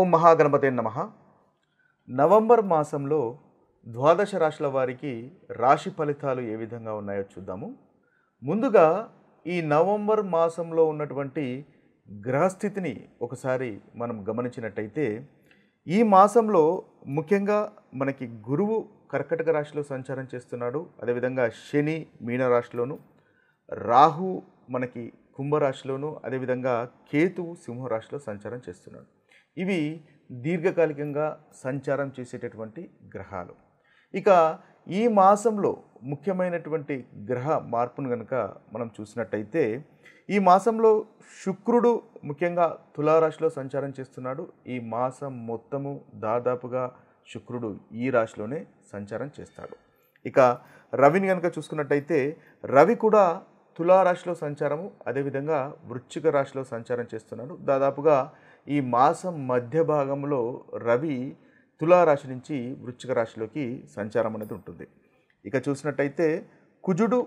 ఓం మహాగణపతే నమః. నవంబర్ మాసంలో ద్వాదశ రాశుల వారికి రాశి ఫలితాలు ఏ విధంగా ఉన్నాయో చూద్దాము. ముందుగా ఈ నవంబర్ మాసంలో ఉన్నటువంటి గ్రహస్థితిని ఒకసారి మనం గమనించినట్టయితే ఈ మాసంలో ముఖ్యంగా మనకి గురువు కర్కటక రాశిలో సంచారం చేస్తున్నాడు. అదేవిధంగా శని మీనరాశిలోను, రాహు మనకి కుంభరాశిలోను, అదేవిధంగా కేతువు సింహరాశిలో సంచారం చేస్తున్నాడు. ఇవి దీర్ఘకాలికంగా సంచారం చేసేటటువంటి గ్రహాలు. ఇక ఈ మాసంలో ముఖ్యమైనటువంటి గ్రహ మార్పును కనుక మనం చూసినట్టయితే ఈ మాసంలో శుక్రుడు ముఖ్యంగా తులారాశిలో సంచారం చేస్తున్నాడు. ఈ మాసం మొత్తము దాదాపుగా శుక్రుడు ఈ రాశిలోనే సంచారం చేస్తాడు. ఇక రవిని కనుక చూసుకున్నట్టయితే రవి కూడా తులారాశిలో సంచారము, అదేవిధంగా వృశ్చిక రాశిలో సంచారం చేస్తున్నాడు. దాదాపుగా ఈ మాసం మధ్య భాగంలో రవి తులారాశి నుంచి వృశ్చిక రాశిలోకి సంచారం అనేది ఉంటుంది. ఇక చూసినట్టయితే కుజుడు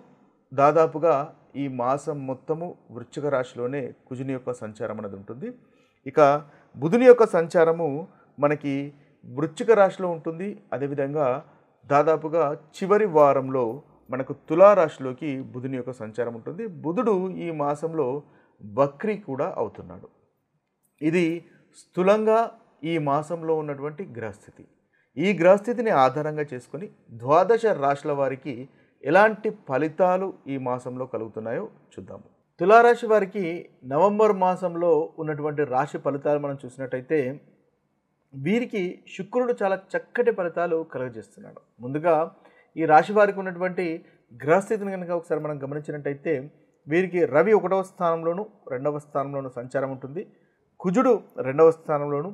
దాదాపుగా ఈ మాసం మొత్తము వృశ్చిక రాశిలోనే కుజుని యొక్క సంచారం అనేది ఉంటుంది. ఇక బుధుని యొక్క సంచారము మనకి వృశ్చిక రాశిలో ఉంటుంది. అదేవిధంగా దాదాపుగా చివరి వారంలో మనకు తులారాశిలోకి బుధుని యొక్క సంచారం ఉంటుంది. బుధుడు ఈ మాసంలో వక్రీ కూడా అవుతున్నాడు. ఇది స్థూలంగా ఈ మాసంలో ఉన్నటువంటి గ్రహస్థితి. ఈ గ్రహస్థితిని ఆధారంగా చేసుకొని ద్వాదశ రాశుల వారికి ఎలాంటి ఫలితాలు ఈ మాసంలో కలుగుతున్నాయో చూద్దాము. తులారాశి వారికి నవంబర్ మాసంలో ఉన్నటువంటి రాశి ఫలితాలు మనం చూసినట్టయితే వీరికి శుక్రుడు చాలా చక్కటి ఫలితాలు కలుగజేస్తున్నాడు. ముందుగా ఈ రాశి వారికి ఉన్నటువంటి గ్రహస్థితిని కనుక ఒకసారి మనం గమనించినట్టయితే వీరికి రవి 1వ స్థానంలోను 2వ స్థానంలోను సంచారం ఉంటుంది. కుజుడు 2వ స్థానంలోను,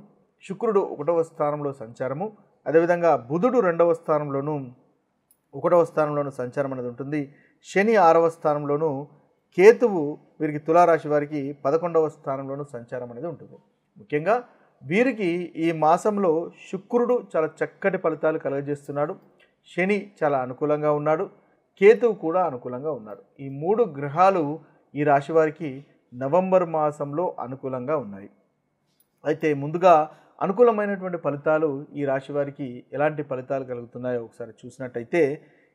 శుక్రుడు 1వ స్థానంలో సంచారము, అదేవిధంగా బుధుడు 2వ స్థానంలోను 1వ స్థానంలోను సంచారం అనేది ఉంటుంది. శని 6వ స్థానంలోను, కేతువు వీరికి తులారాశి వారికి 11వ స్థానంలోను సంచారం అనేది ఉంటుంది. ముఖ్యంగా వీరికి ఈ మాసంలో శుక్రుడు చాలా చక్కటి ఫలితాలు కలుగజేస్తున్నాడు. శని చాలా అనుకూలంగా ఉన్నాడు, కేతువు కూడా అనుకూలంగా ఉన్నాడు. ఈ 3 గ్రహాలు ఈ రాశి వారికి నవంబర్ మాసంలో అనుకూలంగా ఉన్నాయి. అయితే ముందుగా అనుకూలమైనటువంటి ఫలితాలు ఈ రాశి వారికి ఎలాంటి ఫలితాలు కలుగుతున్నాయో ఒకసారి చూసినట్టయితే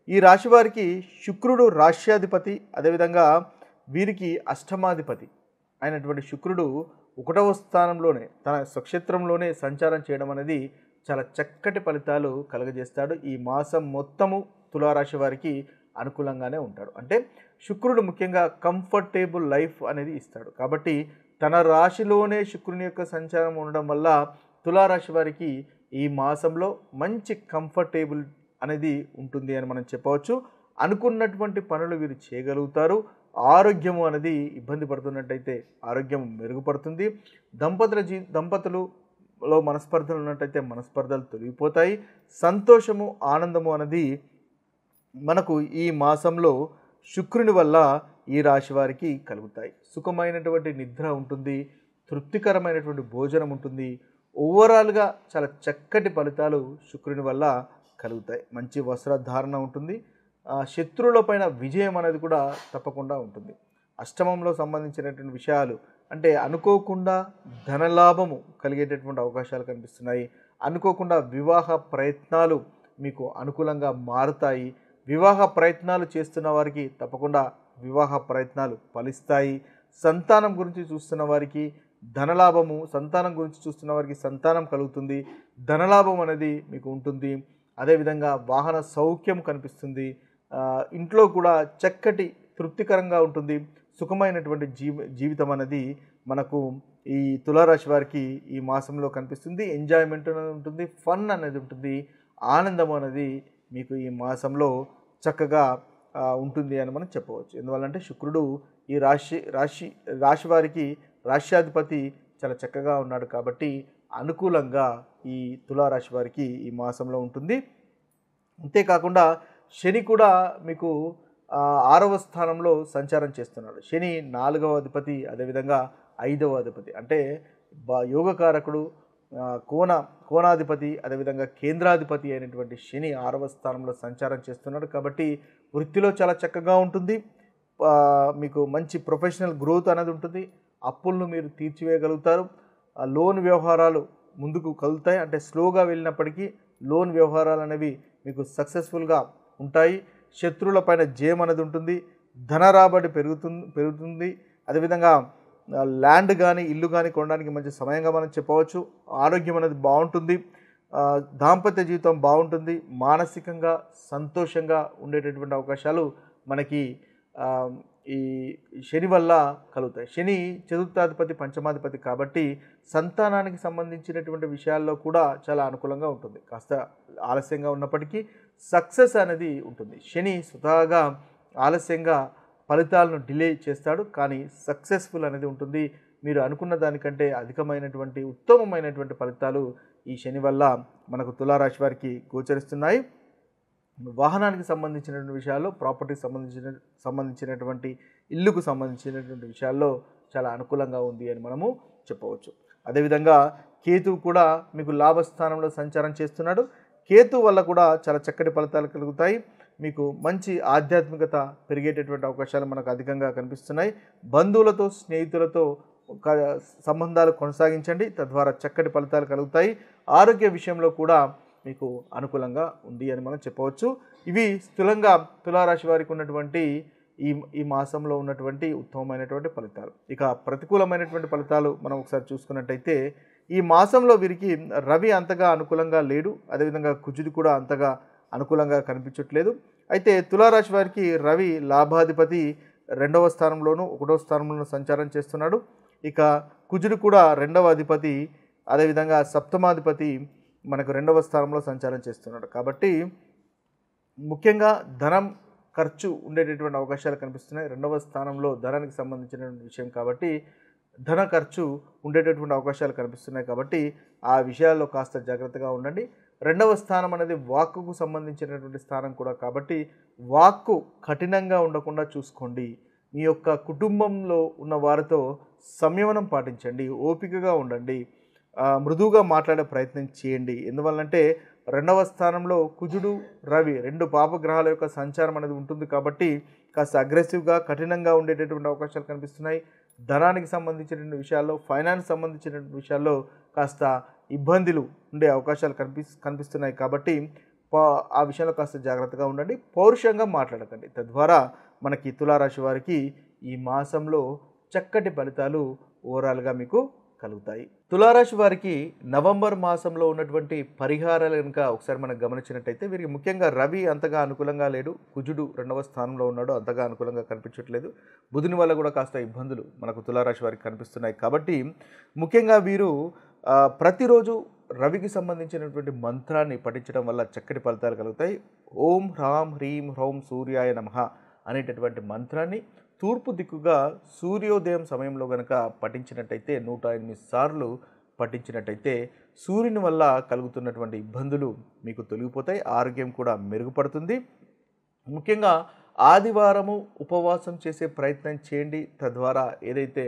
ఈ రాశి వారికి శుక్రుడు రాశ్యాధిపతి, అదేవిధంగా వీరికి అష్టమాధిపతి అయినటువంటి శుక్రుడు 1వ స్థానంలోనే తన స్వక్షేత్రంలోనే సంచారం చేయడం అనేది చాలా చక్కటి ఫలితాలు కలుగజేస్తాడు. ఈ మాసం మొత్తము తులారాశి వారికి అనుకూలంగానే ఉంటాడు. అంటే శుక్రుడు ముఖ్యంగా కంఫర్టబుల్ లైఫ్ అనేది ఇస్తాడు. కాబట్టి తన రాశిలోనే శుక్రుని యొక్క సంచారం ఉండడం వల్ల తులారాశి వారికి ఈ మాసంలో మంచి కంఫర్టబుల్ అనేది ఉంటుంది అని మనం చెప్పవచ్చు. అనుకున్నటువంటి పనులు వీరు చేయగలుగుతారు. ఆరోగ్యము అనేది ఇబ్బంది పడుతున్నట్టయితే ఆరోగ్యం మెరుగుపడుతుంది. దంపతులలో మనస్పర్ధలు ఉన్నట్టయితే మనస్పర్ధలు తొలగిపోతాయి. సంతోషము, ఆనందము అనేది మనకు ఈ మాసంలో శుక్రుని వల్ల ఈ రాశి వారికి కలుగుతాయి. సుఖమైనటువంటి నిద్ర ఉంటుంది, తృప్తికరమైనటువంటి భోజనం ఉంటుంది. ఓవరాల్గా చాలా చక్కటి ఫలితాలు శుక్రుని వల్ల కలుగుతాయి. మంచి వస్త్రధారణ ఉంటుంది. శత్రువులపైన విజయం అనేది కూడా తప్పకుండా ఉంటుంది. అష్టమంలో సంబంధించినటువంటి విషయాలు అంటే అనుకోకుండా ధనలాభము కలిగేటటువంటి అవకాశాలు కనిపిస్తున్నాయి. అనుకోకుండా వివాహ ప్రయత్నాలు మీకు అనుకూలంగా మారుతాయి. వివాహ ప్రయత్నాలు చేస్తున్న వారికి తప్పకుండా వివాహ ప్రయత్నాలు ఫలిస్తాయి. సంతానం గురించి చూస్తున్న వారికి ధనలాభము, సంతానం గురించి చూస్తున్న వారికి సంతానం కలుగుతుంది. ధనలాభం అనేది మీకు ఉంటుంది. అదేవిధంగా వాహన సౌఖ్యం కనిపిస్తుంది. ఇంట్లో కూడా చక్కటి తృప్తికరంగా ఉంటుంది. సుఖమైనటువంటి జీవితం అనేది మనకు ఈ తులారాశి వారికి ఈ మాసంలో కనిపిస్తుంది. ఎంజాయ్మెంట్ అనేది ఉంటుంది, ఫన్ అనేది ఉంటుంది, ఆనందం అనేది మీకు ఈ మాసంలో చక్కగా ఉంటుంది అని మనం చెప్పవచ్చు. ఎందువల్లంటే శుక్రుడు ఈ రాశి వారికి రాశ్యాధిపతి చాలా చక్కగా ఉన్నాడు. కాబట్టి అనుకూలంగా ఈ తులారాశి వారికి ఈ మాసంలో ఉంటుంది. అంతేకాకుండా శని కూడా మీకు 6వ స్థానంలో సంచారం చేస్తున్నాడు. శని 4వ అధిపతి, అదేవిధంగా 5వ అధిపతి. అంటే యోగకారకుడు, కోణాధిపతి, అదేవిధంగా కేంద్రాధిపతి అయినటువంటి శని 6వ స్థానంలో సంచారం చేస్తున్నాడు. కాబట్టి వృత్తిలో చాలా చక్కగా ఉంటుంది. మీకు మంచి ప్రొఫెషనల్ గ్రోత్ అనేది ఉంటుంది. అప్పులను మీరు తీర్చివేయగలుగుతారు. లోన్ వ్యవహారాలు ముందుకు కదులుతాయి. అంటే స్లోగా వెళ్ళినప్పటికీ లోన్ వ్యవహారాలు అనేవి మీకు సక్సెస్ఫుల్గా ఉంటాయి. శత్రువుల పైన జయం అనేది ఉంటుంది. ధన రాబడి పెరుగుతుంది. అదేవిధంగా ల్యాండ్ కానీ ఇల్లు కానీ కొనడానికి మంచి సమయంగా మనం చెప్పవచ్చు. ఆరోగ్యం అనేది బాగుంటుంది. దాంపత్య జీవితం బాగుంటుంది. మానసికంగా సంతోషంగా ఉండేటటువంటి అవకాశాలు మనకి ఈ శని వల్ల కలుగుతాయి. శని చతుర్థాధిపతి పంచమాధిపతి కాబట్టి సంతానానికి సంబంధించినటువంటి విషయాల్లో కూడా చాలా అనుకూలంగా ఉంటుంది. కాస్త ఆలస్యంగా ఉన్నప్పటికీ సక్సెస్ అనేది ఉంటుంది. శని స్వతహాగా ఆలస్యంగా ఫలితాలను డిలే చేస్తాడు, కానీ సక్సెస్ఫుల్ అనేది ఉంటుంది. మీరు అనుకున్న దానికంటే అధికమైనటువంటి ఉత్తమమైనటువంటి ఫలితాలు ఈ శని వల్ల మనకు తులారాశి వారికి గోచరిస్తున్నాయి. వాహనానికి సంబంధించినటువంటి విషయాల్లో, ప్రాపర్టీకి సంబంధించినటువంటి ఇల్లుకు సంబంధించినటువంటి విషయాల్లో చాలా అనుకూలంగా ఉంది అని మనము చెప్పవచ్చు. అదేవిధంగా కేతువు కూడా మీకు లాభస్థానంలో సంచారం చేస్తున్నాడు. కేతు వల్ల కూడా చాలా చక్కటి ఫలితాలు కలుగుతాయి. మీకు మంచి ఆధ్యాత్మికత పెరిగేటటువంటి అవకాశాలు మనకు అధికంగా కనిపిస్తున్నాయి. బంధువులతో స్నేహితులతో సంబంధాలు కొనసాగించండి, తద్వారా చక్కటి ఫలితాలు కలుగుతాయి. ఆరోగ్య విషయంలో కూడా మీకు అనుకూలంగా ఉంది అని మనం చెప్పవచ్చు. ఇవి స్థూలంగా తులారాశి వారికి ఉన్నటువంటి ఈ మాసంలో ఉన్నటువంటి ఉత్తమమైనటువంటి ఫలితాలు. ఇక ప్రతికూలమైనటువంటి ఫలితాలు మనం ఒకసారి చూసుకున్నట్టయితే ఈ మాసంలో వీరికి రవి అంతగా అనుకూలంగా లేడు. అదేవిధంగా కుజుడు కూడా అంతగా అనుకూలంగా కనిపించట్లేదు. అయితే తులారాశి వారికి రవి లాభాధిపతి 2వ స్థానంలోను 1వ స్థానంలోనూ సంచారం చేస్తున్నాడు. ఇక కుజుడు కూడా 2వ అధిపతి, అదేవిధంగా సప్తమాధిపతి మనకు 2వ స్థానంలో సంచారం చేస్తున్నాడు. కాబట్టి ముఖ్యంగా ధనం ఖర్చు ఉండేటటువంటి అవకాశాలు కనిపిస్తున్నాయి. 2వ స్థానంలో ధనానికి సంబంధించినటువంటి విషయం కాబట్టి ధన ఖర్చు ఉండేటటువంటి అవకాశాలు కనిపిస్తున్నాయి. కాబట్టి ఆ విషయాల్లో కాస్త జాగ్రత్తగా ఉండండి. 2వ స్థానం అనేది వాక్కుకు సంబంధించినటువంటి స్థానం కూడా కాబట్టి వాక్కు కఠినంగా ఉండకుండా చూసుకోండి. మీ యొక్క కుటుంబంలో ఉన్న వారితో సంయమనం పాటించండి, ఓపికగా ఉండండి, మృదువుగా మాట్లాడే ప్రయత్నం చేయండి. ఎందువల్లంటే 2వ స్థానంలో కుజుడు రవి 2 పాపగ్రహాల యొక్క సంచారం అనేది ఉంటుంది కాబట్టి కాస్త అగ్రెసివ్గా కఠినంగా ఉండేటటువంటి అవకాశాలు కనిపిస్తున్నాయి. ధనానికి సంబంధించినటువంటి విషయాల్లో, ఫైనాన్స్ సంబంధించినటువంటి విషయాల్లో కాస్త ఇబ్బందులు ఉండే అవకాశాలు కనిపిస్తున్నాయి. కాబట్టి ఆ విషయంలో కాస్త జాగ్రత్తగా ఉండండి, పౌరుషంగా మాట్లాడకండి. తద్వారా మనకి తులారాశి వారికి ఈ మాసంలో చక్కటి ఫలితాలు ఓవరాల్గా మీకు కలుగుతాయి. తులారాశి వారికి నవంబర్ మాసంలో ఉన్నటువంటి పరిహారాలు కనుక ఒకసారి మనం గమనించినట్టయితే వీరికి ముఖ్యంగా రవి అంతగా అనుకూలంగా లేడు. కుజుడు 2వ స్థానంలో ఉన్నాడు, అంతగా అనుకూలంగా కనిపించట్లేదు. బుధుని వల్ల కూడా కాస్త ఇబ్బందులు మనకు తులారాశి వారికి కనిపిస్తున్నాయి. కాబట్టి ముఖ్యంగా వీరు ప్రతిరోజు రవికి సంబంధించినటువంటి మంత్రాన్ని పఠించడం వల్ల చక్కటి ఫలితాలు కలుగుతాయి. ఓం హ్రాం హ్రీం హ్రౌం సూర్యాయ నమః అనేటటువంటి మంత్రాన్ని తూర్పు దిక్కుగా సూర్యోదయం సమయంలో కనుక పఠించినట్టయితే 108 సార్లు పఠించినట్టయితే సూర్యుని వల్ల కలుగుతున్నటువంటి ఇబ్బందులు మీకు తొలగిపోతాయి. ఆరోగ్యం కూడా మెరుగుపడుతుంది. ముఖ్యంగా ఆదివారము ఉపవాసం చేసే ప్రయత్నం చేయండి. తద్వారా ఏదైతే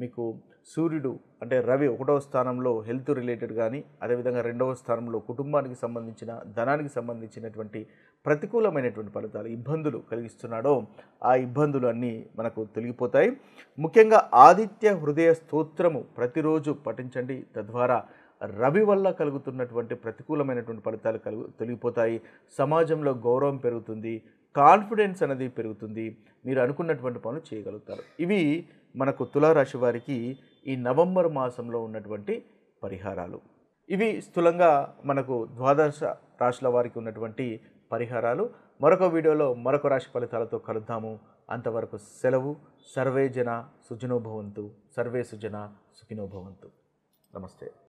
మీకు సూర్యుడు అంటే రవి 1వ స్థానంలో హెల్త్ రిలేటెడ్ కానీ, అదేవిధంగా 2వ స్థానంలో కుటుంబానికి సంబంధించిన ధనానికి సంబంధించినటువంటి ప్రతికూలమైనటువంటి ఫలితాలు ఇబ్బందులు కలిగిస్తున్నాడో ఆ ఇబ్బందులు అన్నీ మనకు తొలగిపోతాయి. ముఖ్యంగా ఆదిత్య హృదయ స్తోత్రము ప్రతిరోజు పఠించండి. తద్వారా రవి వల్ల కలుగుతున్నటువంటి ప్రతికూలమైనటువంటి ఫలితాలు తొలగిపోతాయి. సమాజంలో గౌరవం పెరుగుతుంది, కాన్ఫిడెన్స్ అనేది పెరుగుతుంది, మీరు అనుకున్నటువంటి పనులు చేయగలుగుతారు. ఇవి మనకు తులారాశి వారికి ఈ నవంబర్ మాసంలో ఉన్నటువంటి పరిహారాలు. ఇవి స్థూలంగా మనకు ద్వాదశ రాశుల వారికి ఉన్నటువంటి పరిహారాలు. మరొక వీడియోలో మరొక రాశి ఫలితాలతో కలుద్దాము. అంతవరకు సెలవు. సర్వే జన సుఖినో భవంతు. సర్వే సుజన సుఖినో భవంతు. నమస్తే.